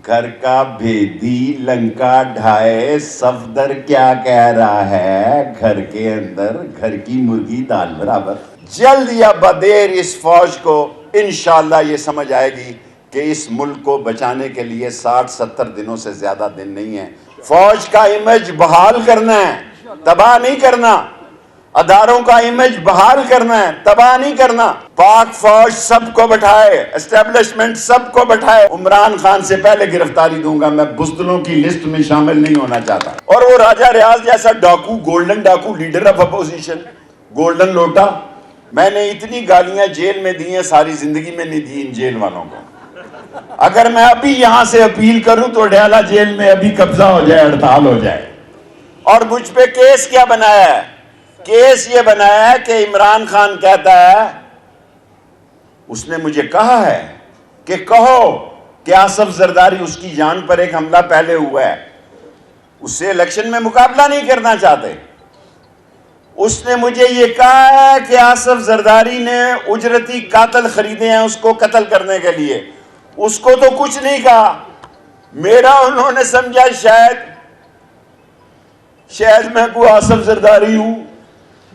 گھر کا بھیدی لنکا ڈھائے صفدر کیا کہہ رہا ہے، گھر کے اندر گھر کی مرغی دال برابر۔ جلد یا بدیر اس فوج کو انشاءاللہ یہ سمجھ آئے گی کہ اس ملک کو بچانے کے لیے 60-70 دنوں سے زیادہ دن نہیں ہیں۔ فوج کا امیج بحال کرنا ہے، تباہ نہیں کرنا۔ اداروں کا امیج بحال کرنا ہے، تباہ نہیں کرنا۔ پاک فوج سب کو بٹھائے، اسٹیبلشمنٹ سب کو بٹھائے۔ عمران خان سے پہلے گرفتاری دوں گا، میں بزدلوں کی لسٹ میں شامل نہیں ہونا چاہتا۔ اور وہ راجہ ریاض جیسا ڈاکو، گولڈن ڈاکو، لیڈر آف اپوزیشن، گولڈن لوٹا، میں نے اتنی گالیاں جیل میں دی ہیں، ساری زندگی میں نہیں دی ان جیل والوں کو۔ اگر میں ابھی یہاں سے اپیل کروں تو ڈیالہ جیل میں ابھی قبضہ ہو جائے، ہڑتال ہو جائے۔ اور مجھ پہ کیس کیا بنایا ہے؟ کیس یہ بنایا ہے کہ عمران خان کہتا ہے، اس نے مجھے کہا ہے کہ کہو کہ آصف زرداری اس کی جان پر ایک حملہ پہلے ہوا ہے، اس سے الیکشن میں مقابلہ نہیں کرنا چاہتے۔ اس نے مجھے یہ کہا ہے کہ آصف زرداری نے اجرتی قاتل خریدے ہیں اس کو قتل کرنے کے لیے، اس کو تو کچھ نہیں کہا۔ میرا انہوں نے سمجھا شاید میں کوئی آصف زرداری ہوں،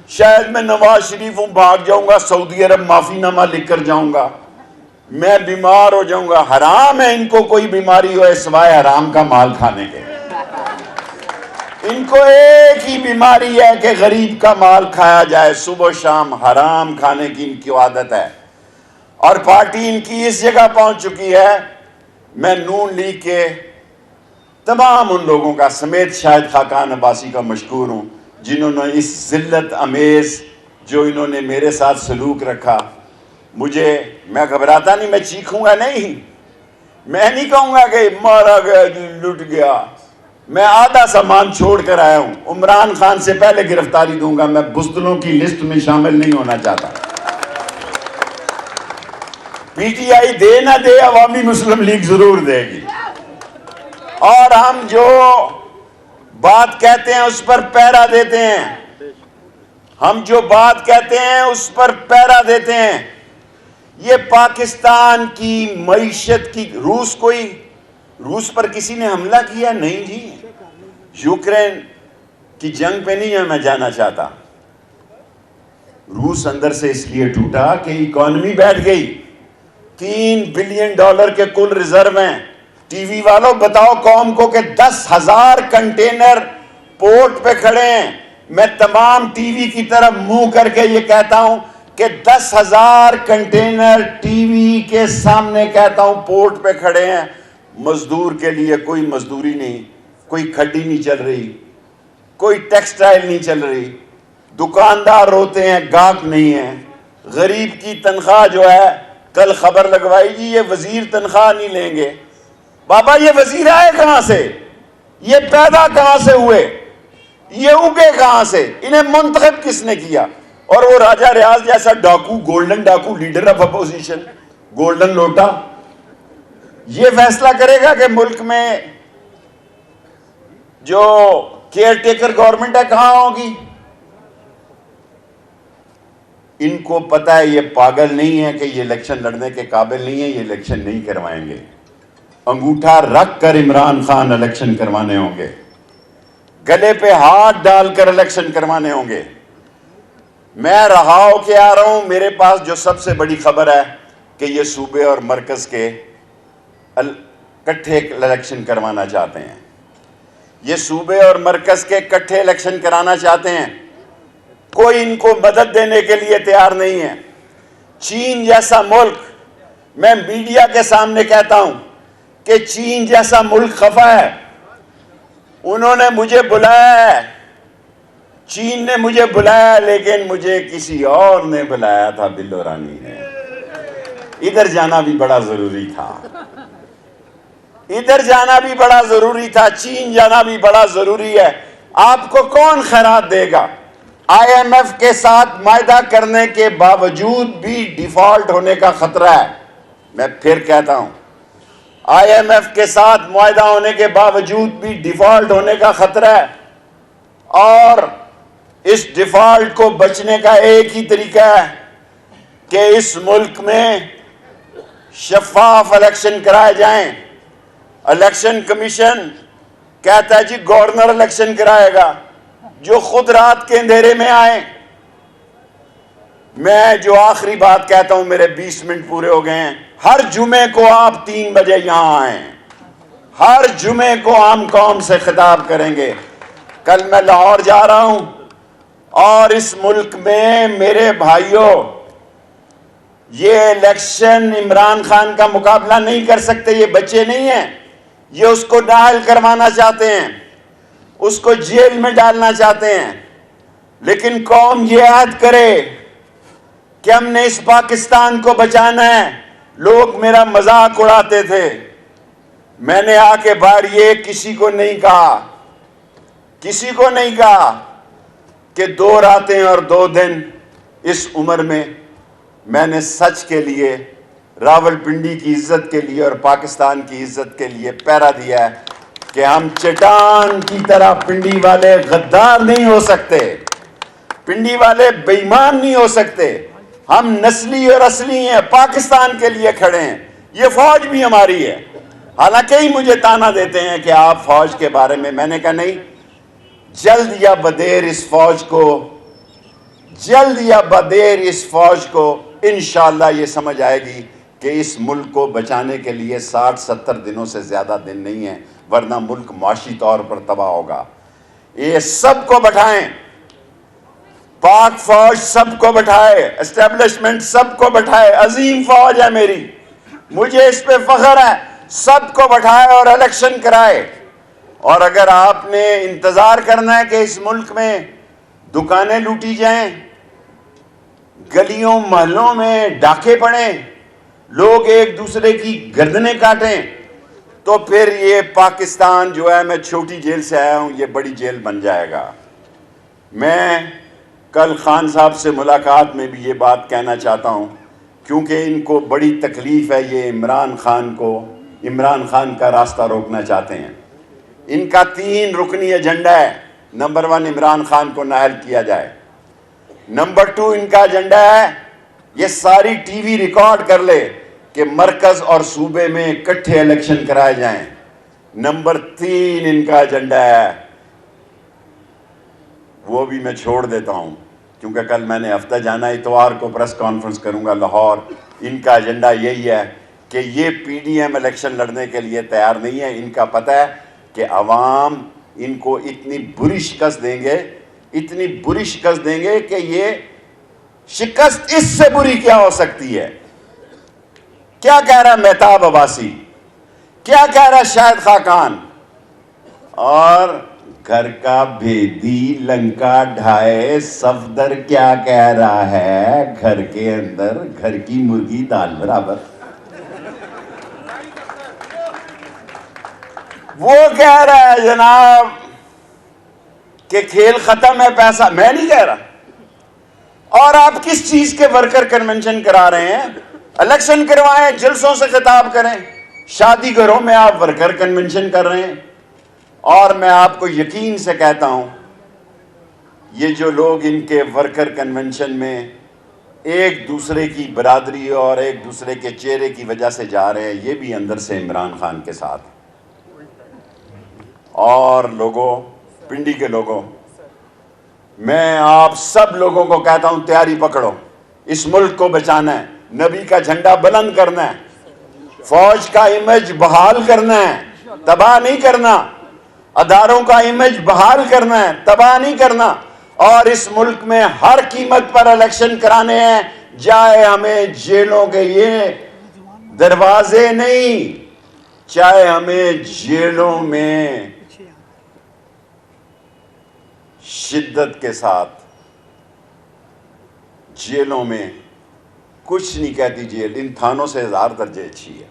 شاید میں نواز شریف ہوں، بھاگ جاؤں گا سعودی عرب، معافی نامہ لکھ کر جاؤں گا، میں بیمار ہو جاؤں گا۔ حرام ہے ان کو کوئی بیماری ہو سوائے حرام کا مال کھانے کے۔ ان کو ایک ہی بیماری ہے کہ غریب کا مال کھایا جائے، صبح و شام حرام کھانے کی ان کی عادت ہے۔ اور پارٹی ان کی اس جگہ پہنچ چکی ہے، میں نون لیگ کے تمام ان لوگوں کا سمیت شاہد خاقان عباسی کا مشکور ہوں جنہوں نے اس ذلت امیز جو انہوں نے میرے ساتھ سلوک رکھا، میں گھبراتا نہیں، میں چیخوں گا نہیں، میں نہیں کہوں گا کہ مارا گیا جی لٹ گیا، میں آدھا سامان چھوڑ کر آیا ہوں۔ عمران خان سے پہلے گرفتاری دوں گا، میں بزدلوں کی لسٹ میں شامل نہیں ہونا چاہتا۔ پی ٹی آئی دے نہ دے، عوامی مسلم لیگ ضرور دے گی۔ اور ہم جو بات کہتے ہیں اس پر پیرا دیتے ہیں، ہم جو بات کہتے ہیں اس پر پیرا دیتے ہیں۔ یہ پاکستان کی معیشت کی روس پر کسی نے حملہ کیا؟ نہیں جی، یوکرین کی جنگ پہ نہیں ہے میں جانا چاہتا۔ روس اندر سے اس لیے ٹوٹا کہ اکانومی بیٹھ گئی، $3 بلین کے کل ریزرو ہیں۔ ٹی وی والوں بتاؤ قوم کو کہ 10,000 کنٹینر پورٹ پہ کھڑے ہیں۔ میں تمام ٹی وی کی طرف منہ کر کے یہ کہتا ہوں کہ 10,000 کنٹینر ٹی وی کے سامنے کہتا ہوں پورٹ پہ کھڑے ہیں۔ مزدور کے لیے کوئی مزدوری نہیں، کوئی کھڈی نہیں چل رہی، کوئی ٹیکسٹائل نہیں چل رہی، دکاندار روتے ہیں، گاہک نہیں ہے۔ غریب کی تنخواہ جو ہے، کل خبر لگوائی جی یہ وزیر تنخواہ نہیں لیں گے۔ بابا یہ وزیر آئے کہاں سے؟ یہ پیدا کہاں سے ہوئے؟ یہ اگے کہاں سے؟ انہیں منتخب کس نے کیا؟ اور وہ راجہ ریاض جیسا ڈاکو، گولڈن ڈاکو، لیڈر آف اپوزیشن، گولڈن لوٹا، یہ فیصلہ کرے گا کہ ملک میں جو کیئر ٹیکر گورنمنٹ ہے کہاں ہوگی؟ ان کو پتا ہے یہ پاگل نہیں ہے کہ یہ الیکشن لڑنے کے قابل نہیں ہے، یہ الیکشن نہیں کروائیں گے۔ انگوٹھا رکھ کر عمران خان الیکشن کروانے ہوں گے، گلے پہ ہاتھ ڈال کر الیکشن کروانے ہوں گے۔ میں رہا ہو کے آ رہا ہوں، میرے پاس جو سب سے بڑی خبر ہے کہ یہ صوبے اور مرکز کے اکٹھے الیکشن کروانا چاہتے ہیں۔ یہ صوبے اور مرکز کے اکٹھے الیکشن کرانا چاہتے ہیں، کوئی ان کو مدد دینے کے لیے تیار نہیں ہے۔ چین جیسا ملک، میں میڈیا کے سامنے کہتا ہوں کہ چین جیسا ملک خفا ہے، انہوں نے مجھے بلایا ہے، چین نے مجھے بلایا، لیکن مجھے کسی اور نے بلایا تھا، بلو رانی نے۔ ادھر جانا بھی بڑا ضروری تھا، ادھر جانا بھی بڑا ضروری تھا، چین جانا بھی بڑا ضروری ہے۔ آپ کو کون خیرات دے گا؟ آئی ایم ایف کے ساتھ معاہدہ کرنے کے باوجود بھی ڈیفالٹ ہونے کا خطرہ ہے۔ میں پھر کہتا ہوں، آئی ایم ایف کے ساتھ معاہدہ ہونے کے باوجود بھی ڈیفالٹ ہونے کا خطرہ ہے، اور اس ڈیفالٹ کو بچنے کا ایک ہی طریقہ ہے کہ اس ملک میں شفاف الیکشن کرائے جائیں، الیکشن کمیشن کہتا ہے جی گورنر الیکشن کرائے گا، جو خود رات کے اندھیرے میں آئے۔ میں جو آخری بات کہتا ہوں، میرے 20 منٹ پورے ہو گئے ہیں، ہر جمعے کو آپ 3 بجے یہاں آئیں، ہر جمعے کو عام قوم سے خطاب کریں گے۔ کل میں لاہور جا رہا ہوں، اور اس ملک میں میرے بھائیوں یہ الیکشن عمران خان کا مقابلہ نہیں کر سکتے، یہ بچے نہیں ہیں، یہ اس کو نااہل کروانا چاہتے ہیں، اس کو جیل میں ڈالنا چاہتے ہیں۔ لیکن قوم یہ عہد کرے کہ ہم نے اس پاکستان کو بچانا ہے۔ لوگ میرا مذاق اڑاتے تھے، میں نے آ کے باہر یہ کسی کو نہیں کہا کہ 2 راتیں اور 2 دن اس عمر میں نے سچ کے لیے، راولپنڈی کی عزت کے لیے اور پاکستان کی عزت کے لیے پہرا دیا ہے کہ ہم چٹان کی طرح پنڈی والے غدار نہیں ہو سکتے، پنڈی والے بے ایمان نہیں ہو سکتے۔ ہم نسلی اور اصلی ہیں، پاکستان کے لیے کھڑے ہیں۔ یہ فوج بھی ہماری ہے، حالانکہ ہی مجھے تانا دیتے ہیں کہ آپ فوج کے بارے میں نے کہا نہیں، جلد یا بدیر اس فوج کو انشاءاللہ یہ سمجھ آئے گی کہ اس ملک کو بچانے کے لیے 60-70 دنوں سے زیادہ دن نہیں ہیں، ورنہ ملک معاشی طور پر تباہ ہوگا۔ یہ سب کو بٹھائیں، پاک فوج سب کو بٹھائے، اسٹیبلشمنٹ سب کو بٹھائے، عظیم فوج ہے میری، مجھے اس پہ فخر ہے، سب کو بٹھائے اور الیکشن کرائے۔ اور اگر آپ نے انتظار کرنا ہے کہ اس ملک میں دکانیں لوٹی جائیں، گلیوں محلوں میں ڈاکے پڑیں، لوگ ایک دوسرے کی گردنیں کاٹیں، تو پھر یہ پاکستان جو ہے، میں چھوٹی جیل سے آیا ہوں، یہ بڑی جیل بن جائے گا۔ میں کل خان صاحب سے ملاقات میں بھی یہ بات کہنا چاہتا ہوں، کیونکہ ان کو بڑی تکلیف ہے، یہ عمران خان کا راستہ روکنا چاہتے ہیں۔ ان کا 3 رکنی ایجنڈا ہے۔ نمبر 1، عمران خان کو نااہل کیا جائے۔ نمبر 2، ان کا ایجنڈا ہے، یہ ساری ٹی وی ریکارڈ کر لے کہ مرکز اور صوبے میں اکٹھے الیکشن کرائے جائیں۔ نمبر 3 ان کا ایجنڈا ہے، وہ بھی میں چھوڑ دیتا ہوں کیونکہ کل میں نے ہفتہ جانا، اتوار کو پریس کانفرنس کروں گا لاہور۔ ان کا ایجنڈا یہی ہے کہ یہ پی ڈی ایم الیکشن لڑنے کے لیے تیار نہیں ہے۔ ان کا پتہ ہے کہ عوام ان کو اتنی بری شکست دیں گے کہ یہ شکست اس سے بری کیا ہو سکتی ہے۔ کیا کہہ رہا مہتاب عباسی، کیا کہہ رہا شاہد خاقان، اور گھر کا بھیدی لنکا ڈھائے صفدر کیا کہہ رہا ہے، گھر کے اندر گھر کی مرغی دال برابر۔ وہ کہہ رہا ہے جناب کہ کھیل ختم ہے، پیسہ، میں نہیں کہہ رہا۔ اور آپ کس چیز کے ورکر کنونشن کرا رہے ہیں؟ الیکشن کروائیں، جلسوں سے خطاب کریں۔ شادی گھروں میں آپ ورکر کنونشن کر رہے ہیں۔ اور میں آپ کو یقین سے کہتا ہوں، یہ جو لوگ ان کے ورکر کنونشن میں ایک دوسرے کی برادری اور ایک دوسرے کے چہرے کی وجہ سے جا رہے ہیں، یہ بھی اندر سے عمران خان کے ساتھ۔ اور لوگوں، پنڈی کے لوگوں، میں آپ سب لوگوں کو کہتا ہوں، تیاری پکڑو، اس ملک کو بچانا ہے، نبی کا جھنڈا بلند کرنا ہے، فوج کا امیج بحال کرنا ہے، تباہ نہیں کرنا، اداروں کا امیج بحال کرنا ہے، تباہ نہیں کرنا، اور اس ملک میں ہر قیمت پر الیکشن کرانے ہیں، چاہے ہمیں جیلوں کے یہ دروازے نہیں، چاہے ہمیں جیلوں میں شدت کے ساتھ، جیلوں میں کچھ نہیں کہتی جیل، ان تھانوں سے 1000 درجے اچھی ہے۔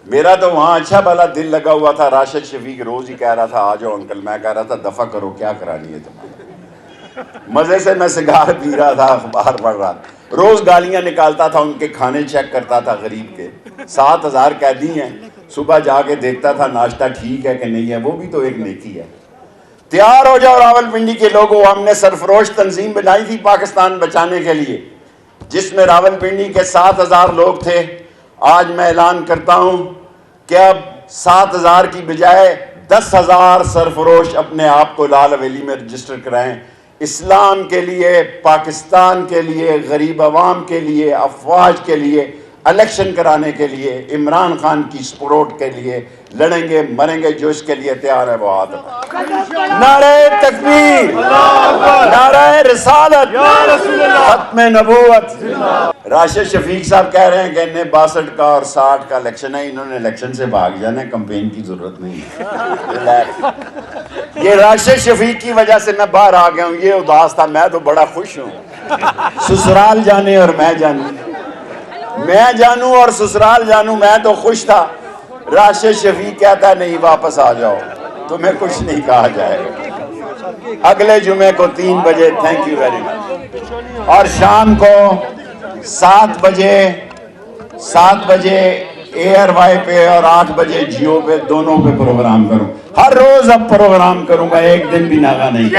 میرا تو وہاں اچھا بھلا دل لگا ہوا تھا، راشد شفیق روز ہی کہہ رہا تھا آ جاؤ انکل، میں کہہ رہا تھا دفع کرو، کیا کرانی ہے تمہارے۔ مزے سے میں سگار پی رہا تھا، اخبار پڑھ رہا تھا، روز گالیاں نکالتا تھا، ان کے کھانے چیک کرتا تھا غریب کے۔ 7000 قیدی ہیں، صبح جا کے دیکھتا تھا ناشتہ ٹھیک ہے کہ نہیں ہے، وہ بھی تو ایک نیکی ہے۔ تیار ہو جاؤ راولپنڈی کے لوگوں، ہم نے سرفروش تنظیم بنائی تھی پاکستان بچانے کے لیے، جس میں راولپنڈی کے 7000 لوگ تھے۔ آج میں اعلان کرتا ہوں کہ اب 7,000 کی بجائے 10,000 سرفروش اپنے آپ کو لال حویلی میں رجسٹر کرائیں. اسلام کے لیے، پاکستان کے لیے، غریب عوام کے لیے، افواج کے لیے، الیکشن کرانے کے لیے، عمران خان کی سپورٹ کے لیے لڑیں گے، مریں گے. جو اس کے لیے تیار ہے وہ ہاتھ اٹھائے. نعرہ تکبیر، نعرہ رسالت، ختم نبوت. راشد شفیق صاحب کہہ رہے ہیں کہ انہیں 62 کا اور 60 کا الیکشن ہے، انہوں نے الیکشن سے بھاگ جانا ہے، کمپین کی ضرورت نہیں ہے. یہ راشد شفیق کی وجہ سے میں باہر آ گیا ہوں، یہ اداس تھا. میں تو بڑا خوش ہوں. سسرال جانے اور میں جانوں، میں جانوں اور سسرال جانوں. میں تو خوش تھا. راشد شفیق کہتا ہے نہیں واپس آ جاؤ، تمہیں کچھ نہیں کہا جائے گا. اگلے جمعے کو 3 بجے. Thank you very much. اور شام کو 7 بجے ایئر وائی پہ اور 8 بجے جیو پہ، دونوں پہ پروگرام کروں. ہر روز اب پروگرام کروں گا، ایک دن بھی ناغا نہیں.